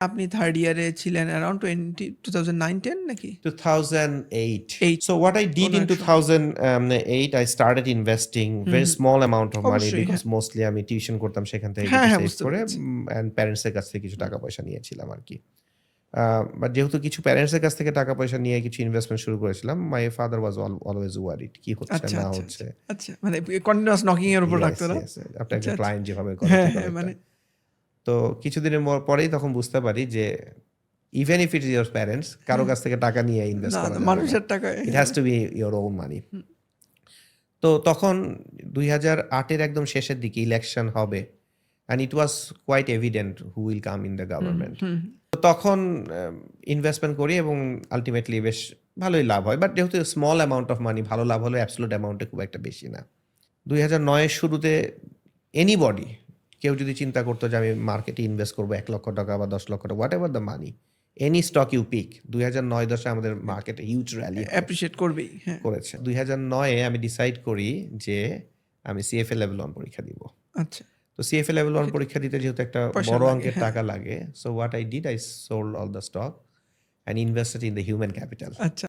আপনি থার্ড ইয়ারে ছিলেন অ্যারাউন্ড 2009-10 নাকি? 2008. 8 So what I did কোনো in এক সময়। 2008, I started investing very hmm. small amount of money অবশ্যই, because হ্যাঁ। mostly আমি টিউশন করতাম সেখান থেকে হ্যাঁ, কিছু হ্যাঁ, সেভ বুঝতে করে পেরেছি। and প্যারেন্টস এর কাছ থেকে কিছু হুম। টাকা পয়সা নিয়েছিলাম আরকি। বাট যেহেতু কিছু প্যারেন্টস এর কাছ থেকে টাকা পয়সা নিয়ে কিছু ইনভেস্টমেন্ট শুরু করেছিলাম, my father was always worried কি হচ্ছে আচ্ছা, না আচ্ছা, হচ্ছে। আচ্ছা, আচ্ছা। মানে কন্টিনিউয়াস নকিং এর উপর ইয়েস, রাখতো না? ইয়েস। আপনি আচ্ছা, একটা আচ্ছা। ক্লায়েন্ট যেভাবে করে হ্যাঁ, ঠিক হ্যাঁ, অনেকটা। মানে তো কিছুদিনের পরেই তখন বুঝতে পারি যে even if it is your parents কারো হ্যাঁ। কাছ থেকে টাকা নিয়ে ইনভেস্ট না, করা না, যাবে না। মানুষের টাকায় ইট হ্যাজ হ্যাঁ। To be your own money. হুম, তো তখন ২০০৮ এর একদম শেষের দিকে ইলেকশন হবে and it was quite evident who will come in the hmm, government. হুম, তো তখন ইনভেস্টমেন্ট করি এবং আল্টিমেটলি বেশ ভালোই লাভ হয়। বাট যেহেতু স্মল অ্যামাউন্ট অফ মানি ভালো লাভ হলেও অ্যাবসোলিউট অ্যামাউন্টে খুব একটা বেশি না। ২০০৯ এর শুরুতে এনিবডি কেউ যদি চিন্তা করতো যে আমি মার্কেটে ইনভেস্ট করবো ৳১,০০,০০০ বা ৳১০,০০,০০০ whatever the money, any stock you pick ২০০৯-১০ এ আমাদের মার্কেটে হিউজ র‍্যালি হয় অ্যাপ্রিশিয়েট করবেই। হ্যাঁ। করেছে। ২০০৯ এ আমি ডিসাইড করি যে আমি সিএফএ লেভেল 1 পরীক্ষা দিব। আচ্ছা। তো সিএফএ লেভেল 1 পরীক্ষা দিতে যেহেতু একটা পয়সা বড় লাগে, অঙ্কের হ্যাঁ। টাকা লাগে, so what I did I sold all the stock and invested in the human capital. আচ্ছা।